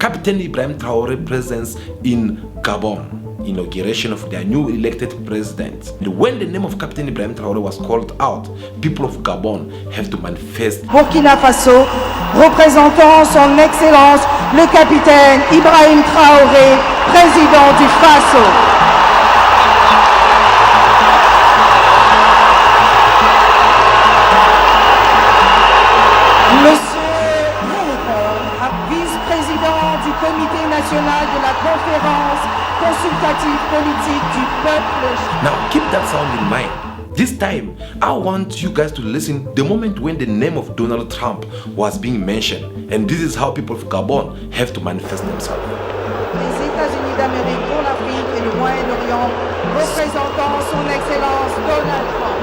Captain Ibrahim Traore presence in Gabon, inauguration of their new elected president. And when the name of Captain Ibrahim Traore was called out, people of Gabon have to manifest. Burkina Faso, représentant son Excellence le capitaine Ibrahim Traoré, président du Faso. Vice-président du Comité national de la conférence consultative politique du peuple. Now keep that sound in mind. This time, I want you guys to listen the moment when the name of Donald Trump was being mentioned. And this is how people of Gabon have to manifest themselves. Les États-Unis d'Amérique pour l'Afrique et le Moyen-Orient, représentant son Excellence Donald Trump.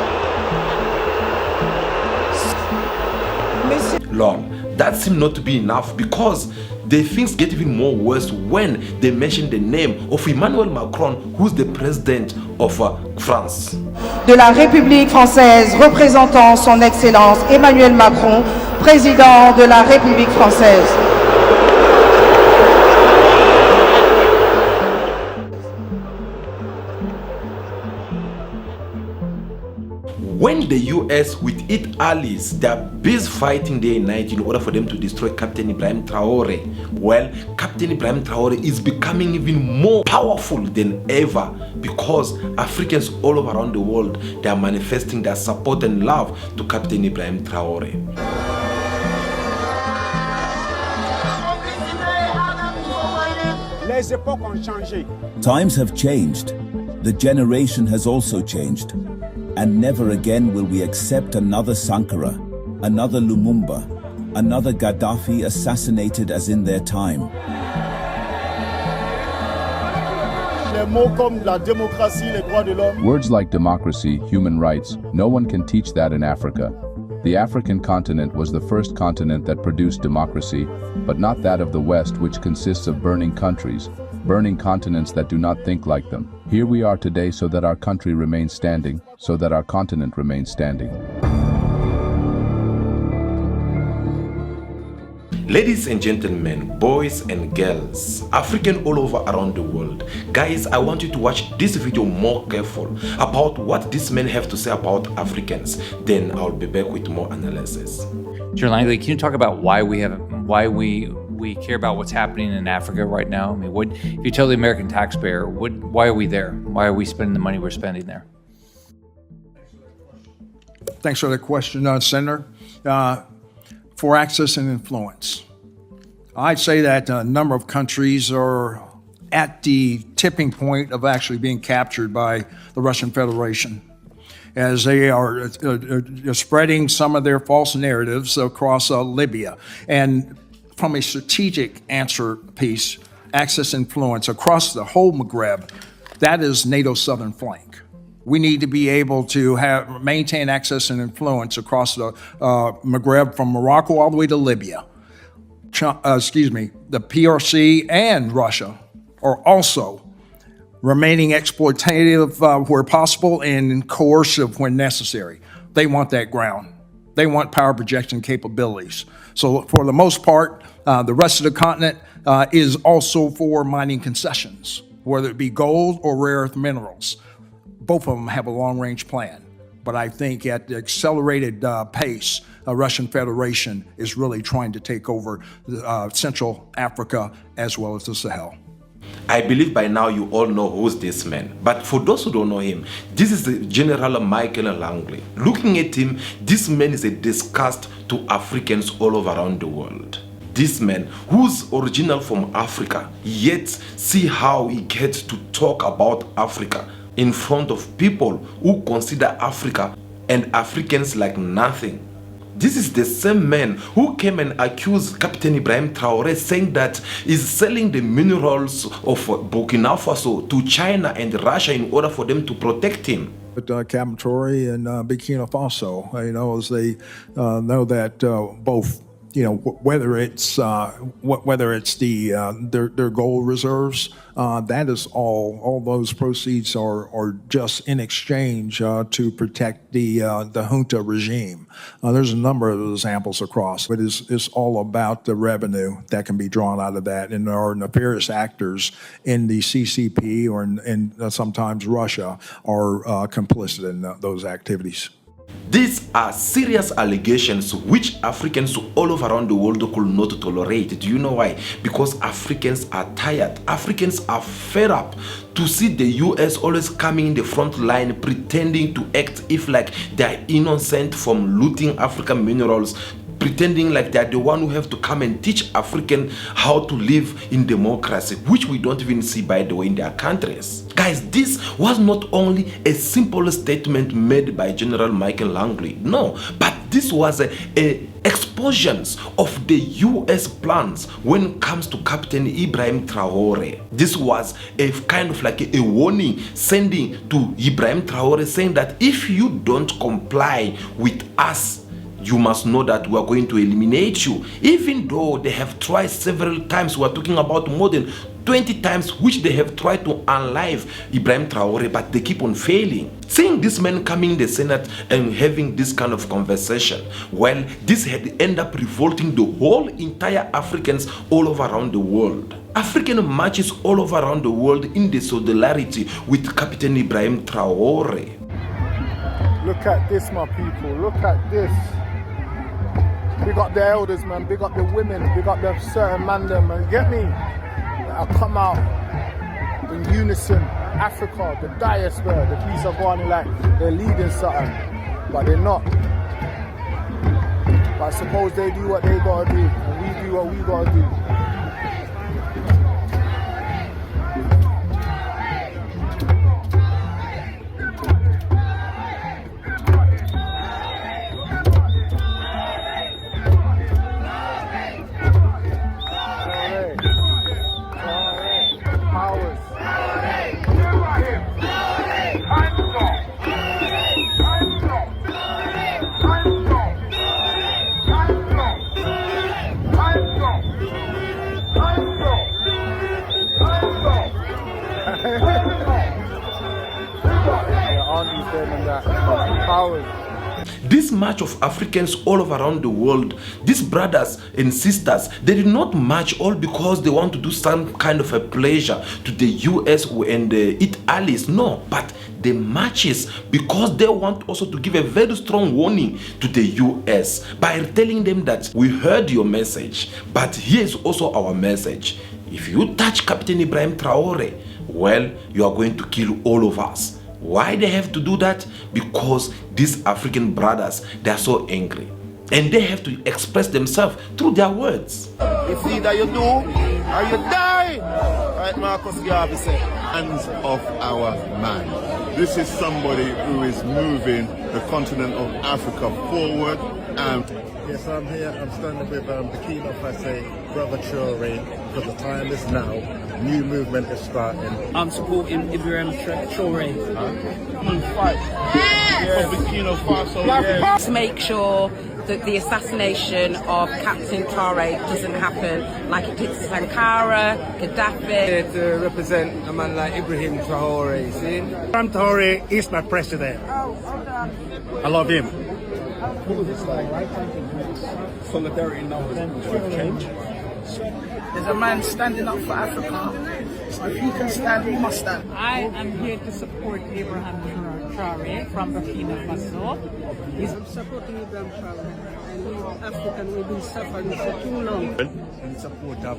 Monsieur Lord, that seemed not to be enough because the things get even more worse when they mention the name of Emmanuel Macron, who's the president of France. de la République française, représentant son Excellence Emmanuel Macron, président de la République française. When the US with its allies, they are busy fighting day and night in order for them to destroy Captain Ibrahim Traore. Well, Captain Ibrahim Traore is becoming even more powerful than ever because Africans all over around the world, they are manifesting their support and love to Captain Ibrahim Traore. Les époques ont changé. Times have changed. The generation has also changed. And never again will we accept another Sankara, another Lumumba, another Gaddafi assassinated as in their time. Les mots comme la démocratie, les droits de l'homme. Words like democracy, human rights, no one can teach that in Africa. The African continent was the first continent that produced democracy, but not that of the West, which consists of burning countries, burning continents that do not think like them. Here we are today so that our country remains standing, so that our continent remains standing. Ladies and gentlemen, boys and girls, African all over around the world, guys, I want you to watch this video more careful about what these men have to say about Africans. Then I'll be back with more analysis. Sure, Langley, can you talk about why we care about what's happening in Africa right now? I mean, if you tell the American taxpayer, why are we there? Why are we spending the money we're spending there? Thanks for the question, Senator. For access and influence. I'd say that a number of countries are at the tipping point of actually being captured by the Russian Federation as they are spreading some of their false narratives across Libya. And from a strategic answer piece, access influence across the whole Maghreb, that is NATO's southern flank. We need to be able to maintain access and influence across the Maghreb from Morocco all the way to Libya. The PRC and Russia are also remaining exploitative where possible and coercive when necessary. They want that ground. They want power projection capabilities. So for the most part, the rest of the continent is also for mining concessions, whether it be gold or rare earth minerals. Both of them have a long-range plan, but I think at the accelerated pace, the Russian Federation is really trying to take over Central Africa as well as the Sahel. I believe by now you all know who's this man, but for those who don't know him, this is the General Michael Langley. Looking at him, this man is a disgust to Africans all over around the world. This man, who's original from Africa, yet see how he gets to talk about Africa in front of people who consider Africa and Africans like nothing. This is the same man who came and accused Captain Ibrahim Traore, saying that he's selling the minerals of Burkina Faso to China and Russia in order for them to protect him. But Captain Traore and Burkina Faso, as they know that both, whether it's their gold reserves, that is all those proceeds are just in exchange to protect the junta regime. There's a number of examples across, but it's all about the revenue that can be drawn out of that, and there are nefarious actors in the CCP or in sometimes Russia are complicit in those activities. These are serious allegations which Africans all over around the world could not tolerate. Do you know why? Because Africans are tired. Africans are fed up to see the US always coming in the front line, pretending to act if like they are innocent from looting African minerals, pretending like they are the one who have to come and teach African how to live in democracy, which we don't even see, by the way, in their countries. Guys, this was not only a simple statement made by General Michael Langley, no, but this was a expositions of the US plans when it comes to Captain Ibrahim Traore. This was a kind of like a warning sending to Ibrahim Traore, saying that if you don't comply with us, you must know that we are going to eliminate you. Even though they have tried several times, we are talking about more than 20 times which they have tried to unalive Ibrahim Traore, but they keep on failing. Seeing this man coming in the Senate and having this kind of conversation, well, this had ended up revolting the whole entire Africans all over around the world. African marches all over around the world in the solidarity with Captain Ibrahim Traore. Look at this, my people. Look at this. Big up the elders, man. Big up the women. Big up the certain man, them, man. Get me? I come out in unison. Africa, the diaspora, the police are going like they're leading something, but they're not. But I suppose they do what they gotta do, and we do what we gotta do. This march of Africans all over around the world, these brothers and sisters, they did not march all because they want to do some kind of a pleasure to the US and its allies. No, but the marches because they want also to give a very strong warning to the US by telling them that we heard your message, but here's also our message. If you touch Captain Ibrahim Traore, well, you are going to kill all of us. Why they have to do that? Because these African brothers, they are so angry and they have to express themselves through their words. It's either you do or you die. Right, Marcus Garvey said, hands off our man. This is somebody who is moving the continent of Africa forward. Yes, I'm here. I'm standing with Burkina Faso, Brother Traore, because the time is now. New movement is starting. I'm supporting Ibrahim Traore. Fight. Yeah, Burkina Faso. Yeah. To make sure that the assassination of Captain Traore doesn't happen like it did to Sankara, Gaddafi. To represent a man like Ibrahim Traore, see? Ibrahim Traore is my president. I love him. Solidarity now is change. There's a man standing up for Africa. So if he can stand, we must stand. I am here to support Ibrahim Traore from Burkina Faso. I'm supporting Ibrahim Traore. I know African we've been suffering for too long. In support of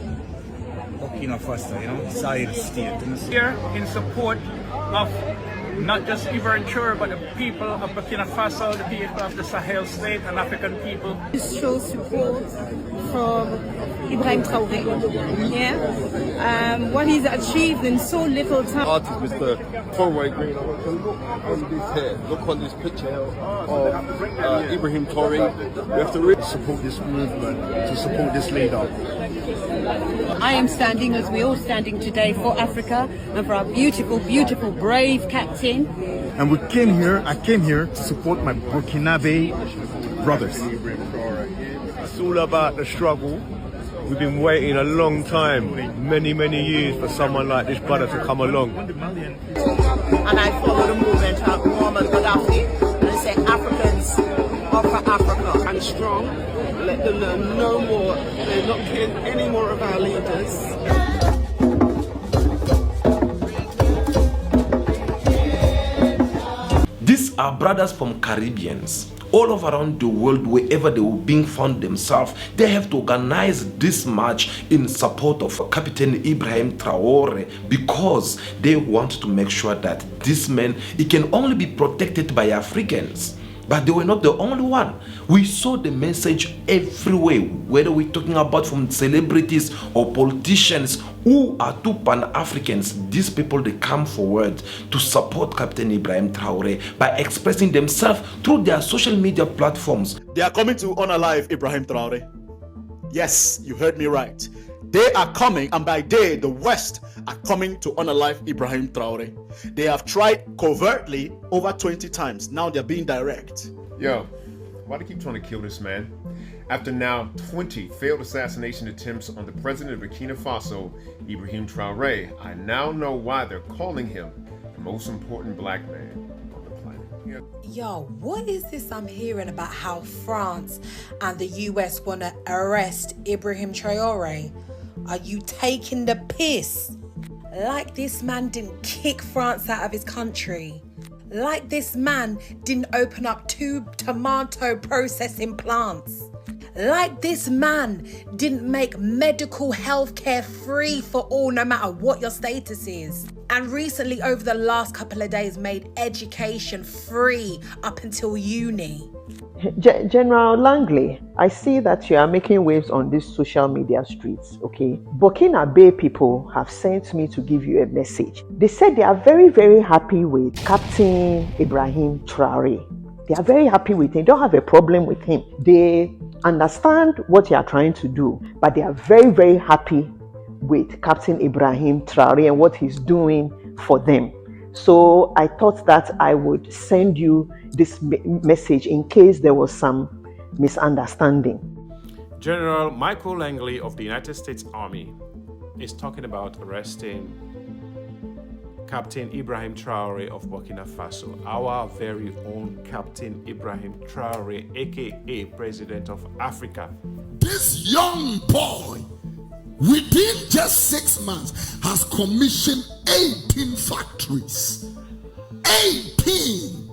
Burkina Faso, Sahel state. Here in support of not just Ibrahim Traore, but the people of Burkina Faso, the people of the Sahel state and African people. This shows support from Ibrahim Traore. Yeah, what he's achieved in so little time. Artist Mr. Traore Green. Look on this hair. Look on this picture of Ibrahim Traore. We have to really support this movement, to support this leader. I am standing, as we're all standing today, for Africa and for our beautiful, beautiful, brave captain. And I came here to support my Burkinabe brothers. It's all about the struggle. We've been waiting a long time, many years, for someone like this brother to come along. And I follow the movement of Muammar Gaddafi, and I say Africans are for Africa and strong. Let them learn no more. They're not killing any more of our leaders. These are brothers from Caribbeans. All over around the world, wherever they were being found themselves, they have to organize this march in support of Captain Ibrahim Traore, because they want to make sure that this man, he can only be protected by Africans. But they were not the only one. We saw the message everywhere, whether we're talking about from celebrities or politicians who are too Pan-Africans. These people, they come forward to support Captain Ibrahim Traore by expressing themselves through their social media platforms. They are coming to honor life Ibrahim Traore. Yes, you heard me right. They are coming, and by they, the West are coming to honor life Ibrahim Traore. They have tried covertly over 20 times. Now they're being direct. Yo, why do they keep trying to kill this man? After now 20 failed assassination attempts on the president of Burkina Faso, Ibrahim Traore, I now know why they're calling him the most important black man on the planet. Yo, what is this I'm hearing about how France and the US want to arrest Ibrahim Traore? Are you taking the piss? Like this man didn't kick France out of his country. Like this man didn't open up 2 tomato processing plants. Like this man didn't make medical health care free for all, no matter what your status is. And recently, over the last couple of days, made education free up until uni. General Langley, I see that you are making waves on these social media streets, okay? Burkina Faso people have sent me to give you a message. They said they are very happy with Captain Ibrahim Traore. They are very happy with him. They don't have a problem with him. They understand what you are trying to do, but they are very happy with Captain Ibrahim Traore and what he's doing for them. So I thought that I would send you this message in case there was some misunderstanding. General Michael Langley of the United States Army is talking about arresting Captain Ibrahim Traore of Burkina Faso, our very own Captain Ibrahim Traore, aka President of Africa. This young boy, within just 6 months, has commissioned 18 factories. 18!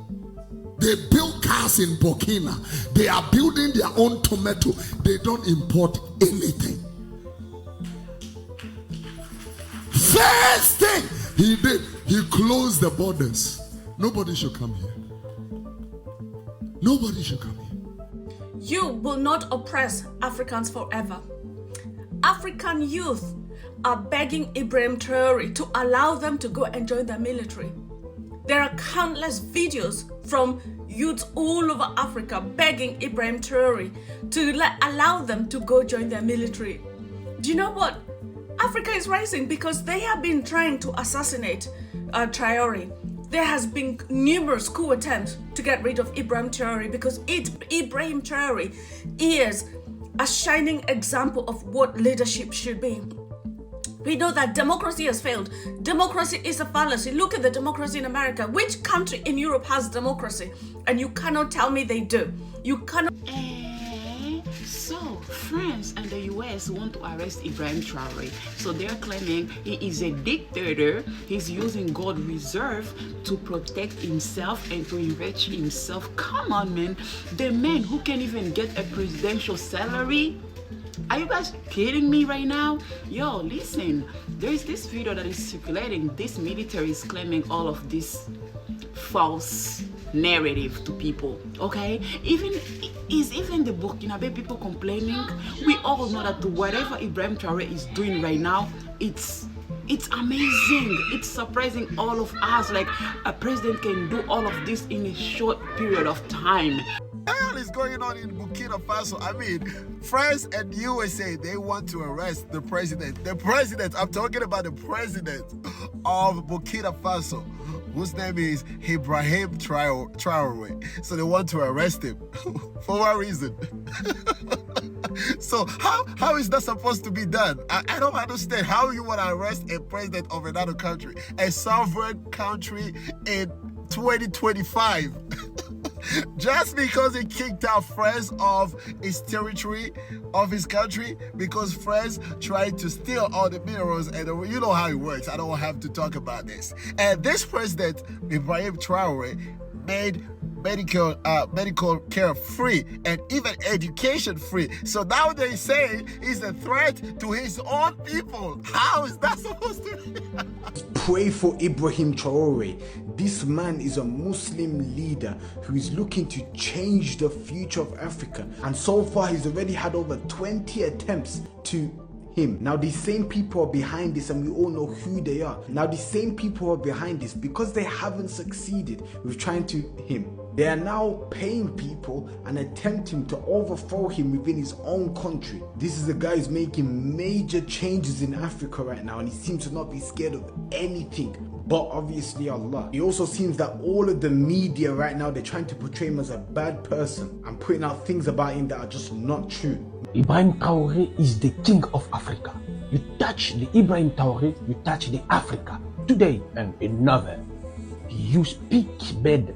They build cars in Burkina. They are building their own tomato. They don't import anything. First thing he did, he closed the borders. Nobody should come here. Nobody should come here. You will not oppress Africans forever. African youth are begging Ibrahim Traore to allow them to go and join the military. There are countless videos from youths all over Africa begging Ibrahim Traore to allow them to go join their military. Do you know what? Africa is rising because they have been trying to assassinate Traore. There has been numerous coup attempts to get rid of Ibrahim Traore because Ibrahim Traore is a shining example of what leadership should be. We know that democracy has failed. Democracy is a fallacy. Look at the democracy in America. Which country in Europe has democracy? And you cannot tell me they do. You cannot. So France and the US want to arrest Ibrahim Traore. So they're claiming he is a dictator. He's using gold reserve to protect himself and to enrich himself. Come on, man. The man who can't even get a presidential salary. Are you guys kidding me right now? Yo, listen, there is this video that is circulating. This military is claiming all of this false narrative to people, okay? Even the Burkina Faso people complaining. We all know that whatever Ibrahim Traore is doing right now, it's amazing. It's surprising all of us. Like, a president can do all of this in a short period of time. What the hell is going on in Burkina Faso? I mean, France and USA, they want to arrest the president. The president, I'm talking about the president of Burkina Faso. whose name is Ibrahim Traore. So they want to arrest him. For what reason? So how is that supposed to be done? I don't understand how you want to arrest a president of another country, a sovereign country in 2025. Just because he kicked out France of his territory, of his country, because France tried to steal all the minerals, and you know how it works. I don't have to talk about this. And this president, Ibrahim Traore, made medical care free and even education free. So now they say he's a threat to his own people. How is that supposed to be? Pray for Ibrahim Traore. This man is a Muslim leader who is looking to change the future of Africa, and so far he's already had over 20 attempts to him. Now these same people are behind this, and we all know who they are. Now these same people are behind this because they haven't succeeded with trying to him. They are now paying people and attempting to overthrow him within his own country. This is a guy who's making major changes in Africa right now, and he seems to not be scared of anything but obviously Allah. It also seems that all of the media right now, they're trying to portray him as a bad person and putting out things about him that are just not true. Ibrahim Traore is the king of Africa. You touch the Ibrahim Traore, you touch the Africa. Today and another, you speak bad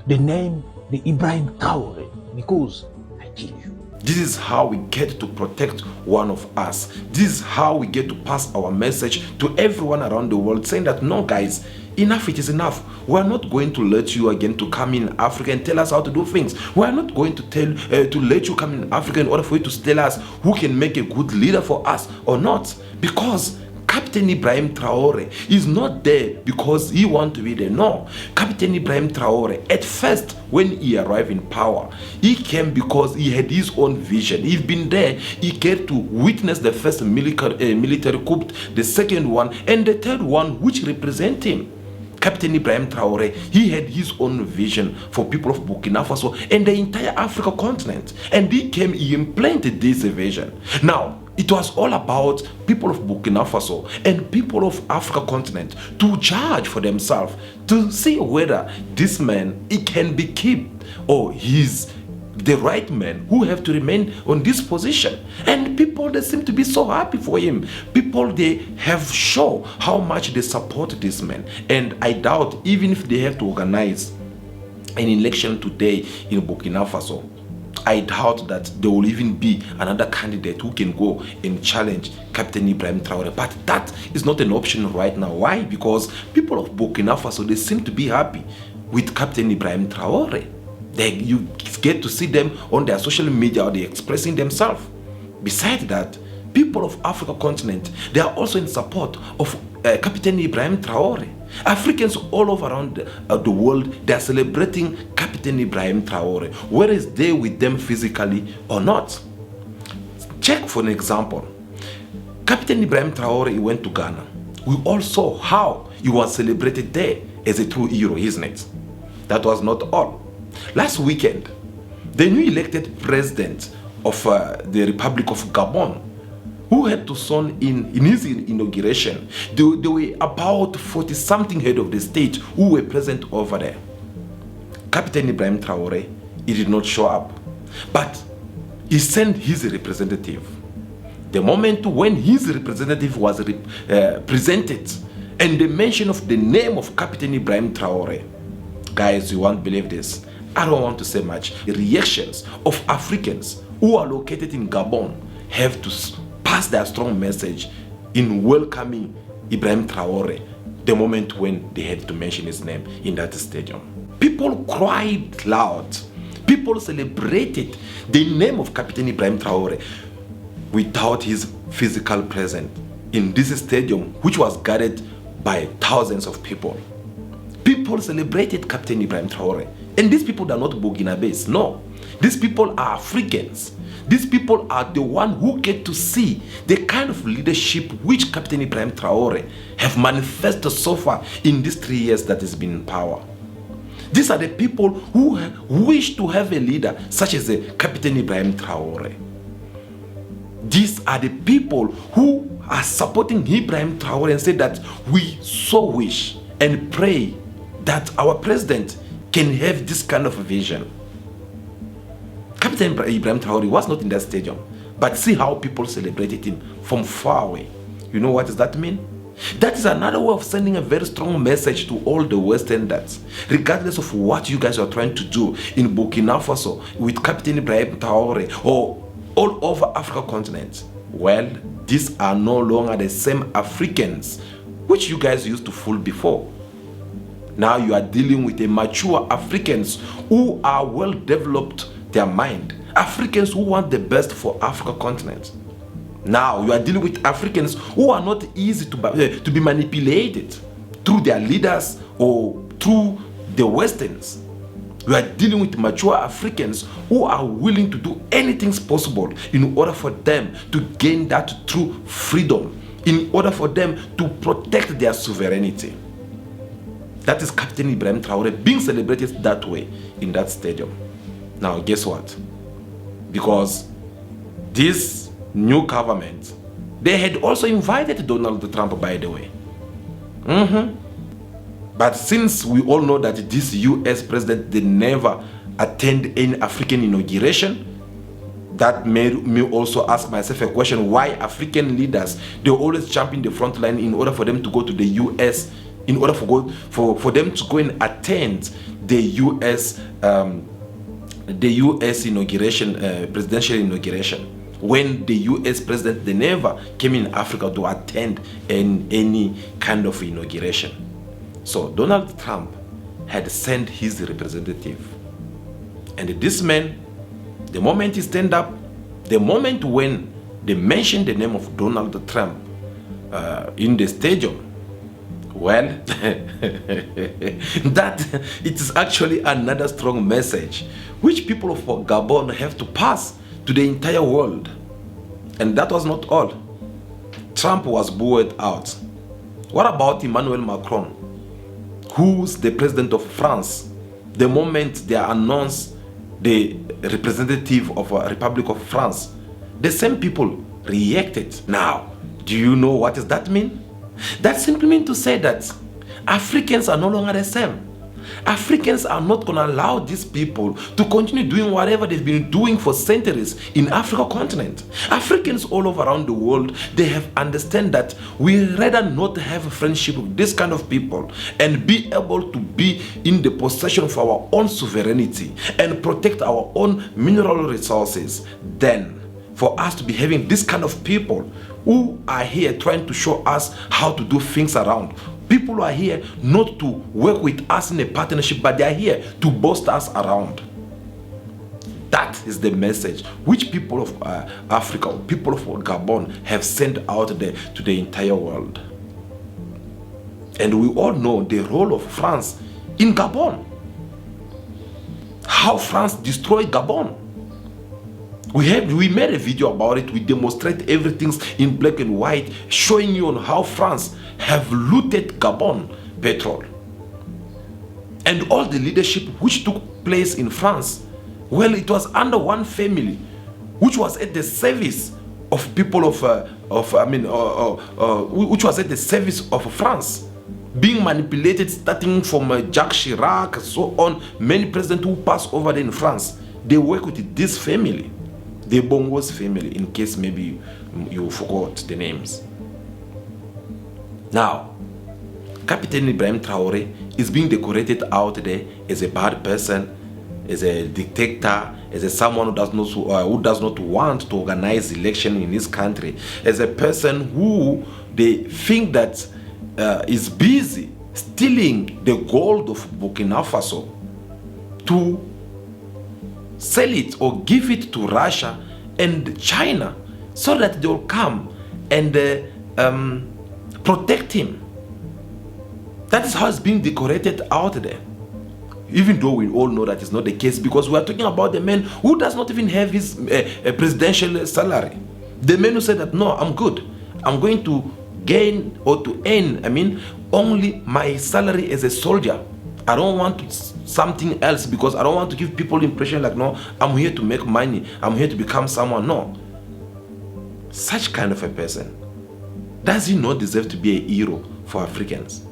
the name the Ibrahim Traore because I kill you. This is how we get to protect one of us. This is how we get to pass our message to everyone around the world, saying that no guys, enough, it is enough. We are not going to let you again to come in Africa and tell us how to do things. We are not going to let you come in Africa in order for you to tell us who can make a good leader for us or not. Because Captain Ibrahim Traore is not there because he wants to be there. No. Captain Ibrahim Traore, at first, when he arrived in power, he came because he had his own vision. He's been there. He get to witness the first military coup, the second one, and the third one, which represent him. Captain Ibrahim Traore, he had his own vision for people of Burkina Faso and the entire Africa continent. And he implanted this vision. Now, it was all about people of Burkina Faso and people of Africa continent to judge for themselves, to see whether this man, he can be kept or he's the right man who have to remain on this position. And people, they seem to be so happy for him. People, they have shown how much they support this man. And I doubt, even if they have to organize an election today in Burkina Faso, I doubt that there will even be another candidate who can go and challenge Captain Ibrahim Traore. But that is not an option right now. Why? Because people of Burkina Faso, they seem to be happy with Captain Ibrahim Traore. You get to see them on their social media, or they're expressing themselves. Besides that, people of Africa continent, they are also in support of Captain Ibrahim Traore. Africans all over around the world, they are celebrating Captain Ibrahim Traore, whether it's there with them physically or not. Check for an example. Captain Ibrahim Traore, he went to Ghana. We all saw how he was celebrated there as a true hero, isn't it? That was not all. Last weekend, the new elected president of the Republic of Gabon, who had to son in his inauguration, there were about 40-something head of the state who were present over there. Captain Ibrahim Traore, he did not show up, but he sent his representative. The moment when his representative was presented and the mention of the name of Captain Ibrahim Traore, guys, you won't believe this. I don't want to say much. The reactions of Africans who are located in Gabon have to pass their strong message in welcoming Ibrahim Traore the moment when they had to mention his name in that stadium. People cried loud. People celebrated the name of Captain Ibrahim Traore without his physical presence in this stadium, which was guarded by thousands of people. People celebrated Captain Ibrahim Traore. And these people are not Burkinabés, no. These people are Africans. These people are the one who get to see the kind of leadership which Captain Ibrahim Traore have manifested so far in these 3 years that he's been in power. These are the people who wish to have a leader such as Captain Ibrahim Traore. These are the people who are supporting Ibrahim Traore and say that we so wish and pray that our president can have this kind of vision. Captain Ibrahim Traore was not in that stadium, but see how people celebrated him from far away. You know what does that mean? That is another way of sending a very strong message to all the Westerners, regardless of what you guys are trying to do in Burkina Faso with Captain Ibrahim Traore or all over Africa continent. Well, these are no longer the same Africans which you guys used to fool before. Now you are dealing with a mature Africans who are well developed their mind, Africans who want the best for Africa continent. Now you are dealing with Africans who are not easy to be manipulated through their leaders or through the Westerns. You are dealing with mature Africans who are willing to do anything possible in order for them to gain that true freedom, in order for them to protect their sovereignty. That is Captain Ibrahim Traore being celebrated that way in that stadium. Now guess what? Because this new government, they had also invited Donald Trump, by the way. But since we all know that this US president, they never attend any African inauguration, that made me also ask myself a question: why African leaders, they always jump in the front line in order for them to go to the US, in order for them to go and attend the US inauguration, presidential inauguration, when the US president, they never came in Africa to attend any kind of inauguration. So Donald Trump had sent his representative, and this man, the moment he stand up, the moment when they mentioned the name of Donald Trump in the stadium, well, that it is actually another strong message which people of Gabon have to pass to the entire world. And that was not all. Trump was booed out. What about Emmanuel Macron, who's the president of France? The moment they announced the representative of a Republic of France, the same people reacted. Now, do you know what does that mean? That simply means to say that Africans are no longer the same. Africans are not going to allow these people to continue doing whatever they've been doing for centuries in Africa continent. Africans all over around the world, they have understand that we rather not have a friendship with this kind of people and be able to be in the possession of our own sovereignty and protect our own mineral resources than for us to be having this kind of people who are here trying to show us how to do things around. People who are here not to work with us in a partnership, but they are here to boast us around. That is the message which people of Africa, people of Gabon have sent out there to the entire world. And we all know the role of France in Gabon. How France destroyed Gabon. We made a video about it. We demonstrate everything in black and white, showing you on how France have looted Gabon petrol. And all the leadership which took place in France, well, it was under one family, which was at the service of people which was at the service of France, being manipulated, starting from Jacques Chirac, so on. Many presidents who passed over there in France, they work with this family. The Bongo's family, in case maybe you forgot the names. Now, Captain Ibrahim Traore is being decorated out there as a bad person, as a dictator, as someone who does not want to organize election in his country, as a person who they think that is busy stealing the gold of Burkina Faso to sell it or give it to Russia and China so that they will come and protect him. That is how it's being decorated out there. Even though we all know that is not the case, because we are talking about the man who does not even have his presidential salary. The man who said that, no, I'm good. I'm going to gain or to earn, only my salary as a soldier. I don't want something else, because I don't want to give people the impression like, no, I'm here to make money, I'm here to become someone. No. Such kind of a person, does he not deserve to be a hero for Africans?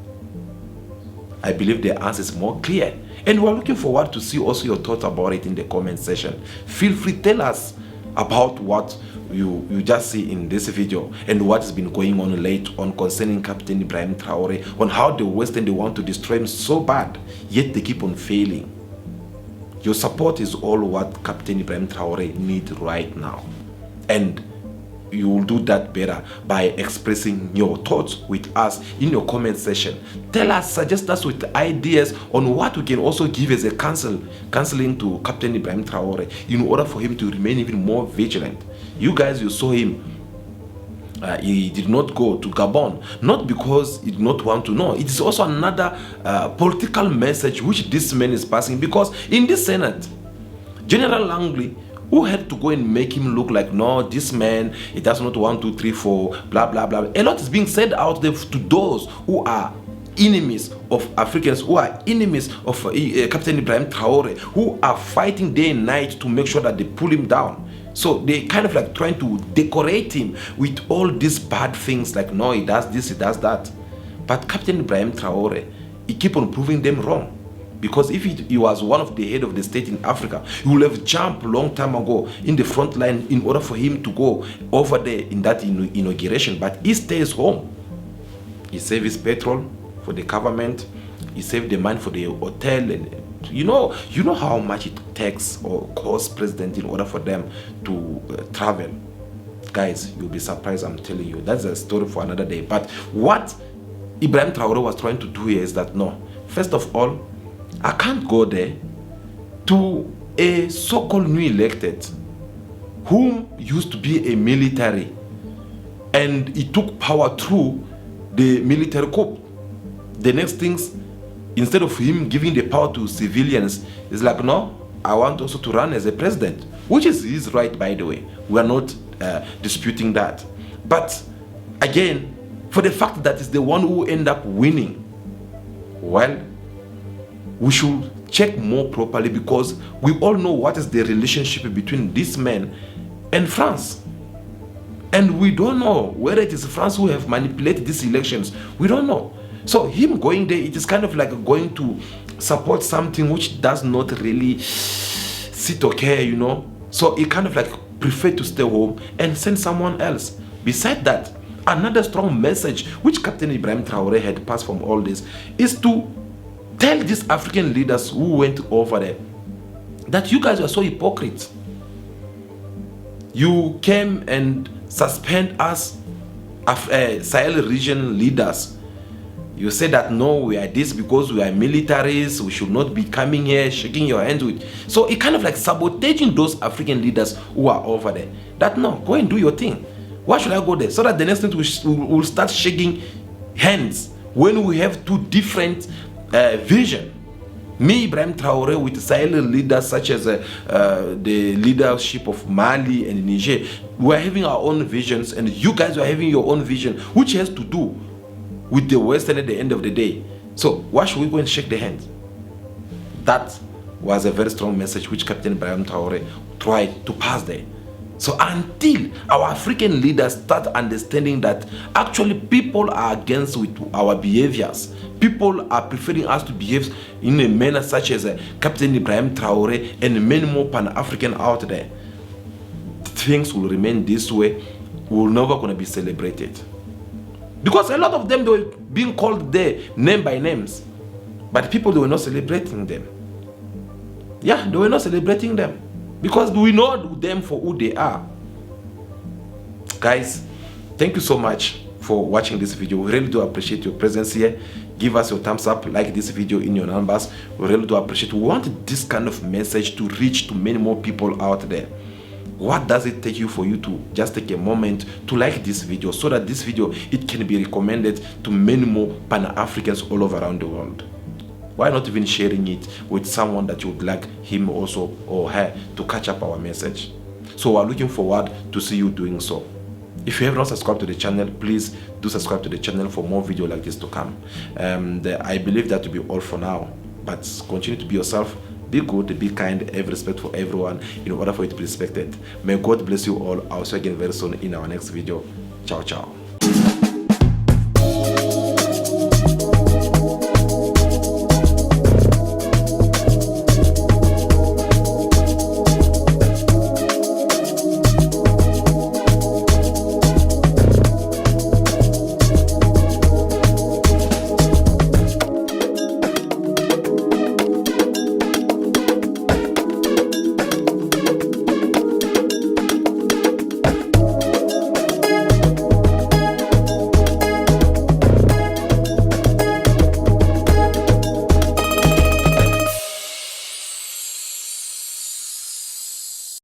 I believe the answer is more clear. And we're looking forward to see also your thoughts about it in the comment section. Feel free to tell us about what you just see in this video and what has been going on late on concerning Captain Ibrahim Traore, on how the Western, they want to destroy him so bad, yet they keep on failing. Your support is all what Captain Ibrahim Traore needs right now. And you will do that better by expressing your thoughts with us in your comment section. Tell us, suggest us with ideas on what we can also give as a counseling to Captain Ibrahim Traore in order for him to remain even more vigilant. You guys, you saw him. He did not go to Gabon, not because he did not want to know. It is also another political message which this man is passing, because in this Senate, General Langley, who had to go and make him look like, no, this man, he does not 1, 2, 3, 4, blah, blah, blah. A lot is being said out there to those who are enemies of Africans, who are enemies of Captain Ibrahim Traore, who are fighting day and night to make sure that they pull him down. So they kind of like trying to decorate him with all these bad things, like, no, he does this, he does that. But Captain Ibrahim Traore, he keep on proving them wrong. Because if he was one of the head of the state in Africa, he would have jumped a long time ago in the front line in order for him to go over there in that inauguration. But he stays home. He saved his petrol for the government. He saved the money for the hotel. And you know how much it takes or costs president in order for them to travel. Guys, you'll be surprised, I'm telling you. That's a story for another day. But what Ibrahim Traore was trying to do here is that, no, first of all, I can't go there to a so-called new elected whom used to be a military, and he took power through the military coup. The next things, instead of him giving the power to civilians, is like, no, I want also to run as a president, which is his right, by the way. We are not disputing that. But again, for the fact that it's the one who end up winning, well, we should check more properly, because we all know what is the relationship between this man and France. And we don't know whether it is France who have manipulated these elections. We don't know. So him going there, it is kind of like going to support something which does not really sit okay, you know. So he kind of like prefer to stay home and send someone else. Besides that, another strong message which Captain Ibrahim Traore had passed from all this is to tell these African leaders who went over there that you guys are so hypocrites. You came and suspend us, Sahel region leaders. You said that, no, we are this because we are militaries, we should not be coming here, shaking your hands with. So it kind of like sabotaging those African leaders who are over there. That, no, go and do your thing. Why should I go there? So that the next thing we will start shaking hands when we have two different vision. Me, Ibrahim Traore, with Sahel leaders such as the leadership of Mali and Niger, we are having our own visions, and you guys are having your own vision, which has to do with the Western at the end of the day. So why should we go and shake the hands? That was a very strong message which Captain Ibrahim Traore tried to pass there. So until our African leaders start understanding that actually people are against with our behaviors, people are preferring us to behave in a manner such as Captain Ibrahim Traore and many more Pan-African out there, things will remain this way. We're never going to be celebrated. Because a lot of them, they were being called there name by names, but people, they were not celebrating them. Yeah, they were not celebrating them, because we know them for who they are. Guys, thank you so much for watching this video. We really do appreciate your presence here. Give us your thumbs up, like this video in your numbers. We really do appreciate. We want this kind of message to reach to many more people out there. What does it take you for you to just take a moment to like this video, so that this video, it can be recommended to many more Pan-Africans all over around the world? Why not even sharing it with someone that you would like him also or her to catch up our message? So we're looking forward to see you doing so. If you have not subscribed to the channel, please do subscribe to the channel for more videos like this to come. I believe that will be all for now, but continue to be yourself. Be good, be kind, have respect for everyone in order for you to be respected. May God bless you all. I'll see you again very soon in our next video. Ciao, ciao.